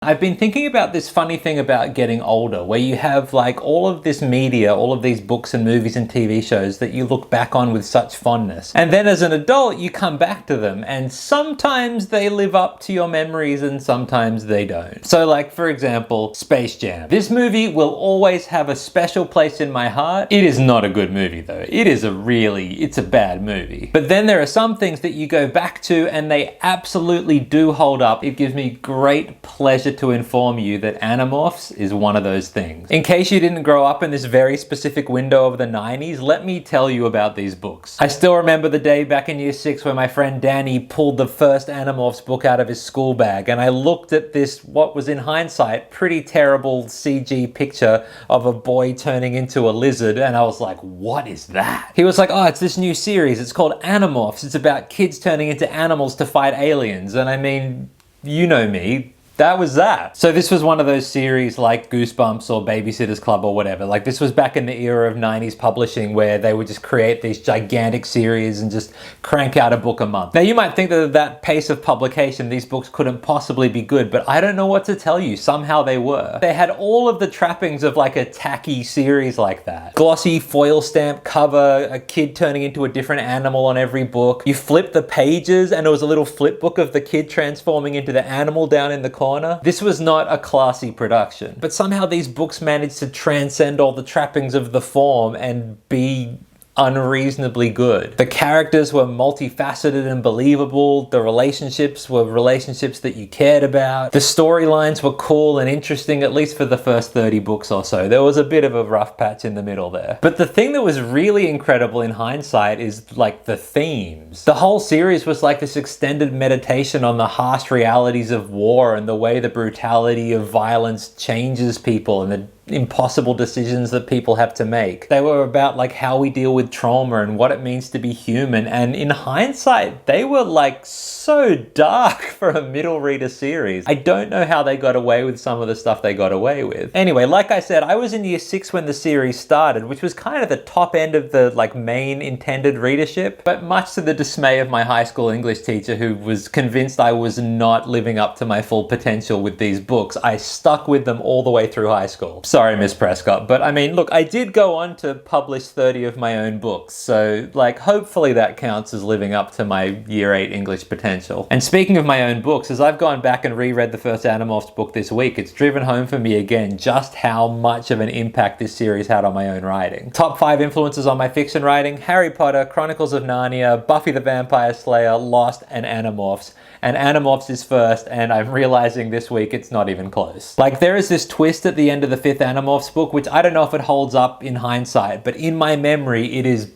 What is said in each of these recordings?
I've been thinking about this funny thing about getting older, where you have like all of this media, all of these books and movies and TV shows that you look back on with such fondness. And then as an adult, you come back to them and sometimes they live up to your memories and sometimes they don't. So like, for example, Space Jam. This movie will always have a special place in my heart. It is not a good movie though. It's a bad movie. But then there are some things that you go back to and they absolutely do hold up. It gives me great pleasure to inform you that Animorphs is one of those things. In case you didn't grow up in this very specific window of the 90s, let me tell you about these books. I still remember the day back in year 6 where my friend Danny pulled the first Animorphs book out of his school bag, and I looked at this, what was in hindsight, pretty terrible CG picture of a boy turning into a lizard, and I was like, what is that? He was like, oh, it's this new series, it's called Animorphs, it's about kids turning into animals to fight aliens. And I mean, you know me, that was that. So this was one of those series like Goosebumps or Babysitter's Club or whatever. Like this was back in the era of 90s publishing where they would just create these gigantic series and just crank out a book a month. Now you might think that at that pace of publication, these books couldn't possibly be good, but I don't know what to tell you. Somehow they were. They had all of the trappings of like a tacky series like that. Glossy foil stamp cover, a kid turning into a different animal on every book. You flip the pages and it was a little flip book of the kid transforming into the animal down in the corner. This was not a classy production, but somehow these books managed to transcend all the trappings of the form and be unreasonably good. The characters were multifaceted and believable. The relationships were relationships that you cared about. The storylines were cool and interesting, at least for the first 30 books or so. There was a bit of a rough patch in the middle there. But the thing that was really incredible in hindsight is like the themes. The whole series was like this extended meditation on the harsh realities of war and the way the brutality of violence changes people and the impossible decisions that people have to make. They were about like how we deal with trauma and what it means to be human, and in hindsight they were like so dark for a middle reader series. I don't know how they got away with some of the stuff they got away with. Anyway, like I said, I was in year 6 when the series started, which was kind of the top end of the like main intended readership, but much to the dismay of my high school English teacher, who was convinced I was not living up to my full potential with these books, I stuck with them all the way through high school. Sorry, Miss Prescott, but I mean, look, I did go on to publish 30 of my own books, so like hopefully that counts as living up to my year 8 English potential. And speaking of my own books, as I've gone back and reread the first Animorphs book this week, it's driven home for me again just how much of an impact this series had on my own writing. Top 5 influences on my fiction writing: Harry Potter, Chronicles of Narnia, Buffy the Vampire Slayer, Lost, and Animorphs. And Animorphs is first, and I'm realizing this week it's not even close. Like, there is this twist at the end of the 5th Animorphs book, which I don't know if it holds up in hindsight, but in my memory it is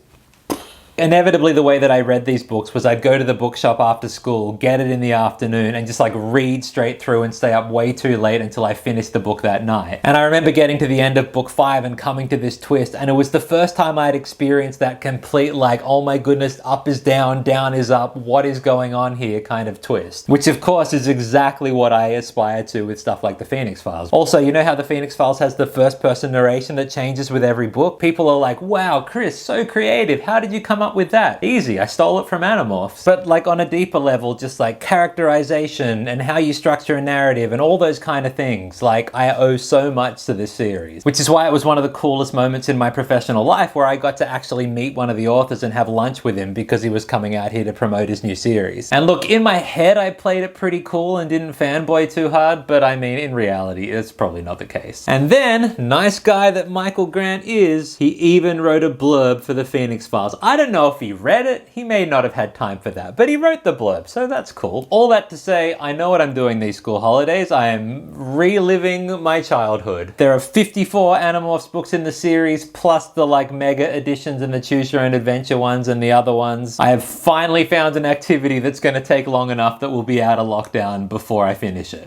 inevitably the way that I read these books was I'd go to the bookshop after school, get it in the afternoon, and just like read straight through and stay up way too late until I finished the book that night. And I remember getting to the end of book 5 and coming to this twist, and it was the first time I'd experienced that complete like, oh my goodness, up is down, down is up, what is going on here kind of twist. Which of course is exactly what I aspire to with stuff like the Phoenix Files. Also, you know how the Phoenix Files has the first person narration that changes with every book? People are like, wow, Chris, so creative, how did you come up with that? Easy, I stole it from Animorphs. But like on a deeper level, just like characterization and how you structure a narrative and all those kind of things, like I owe so much to this series. Which is why it was one of the coolest moments in my professional life where I got to actually meet one of the authors and have lunch with him because he was coming out here to promote his new series. And look, in my head I played it pretty cool and didn't fanboy too hard, but I mean in reality it's probably not the case. And then, nice guy that Michael Grant is, he even wrote a blurb for the Phoenix Files. I don't know if he read it, he may not have had time for that, but he wrote the blurb, so that's cool. All that to say, I know what I'm doing these school holidays. I am reliving my childhood. There are 54 Animorphs books in the series, plus the like mega editions and the choose your own adventure ones and the other ones. I have finally found an activity that's going to take long enough that will be out of lockdown before I finish it.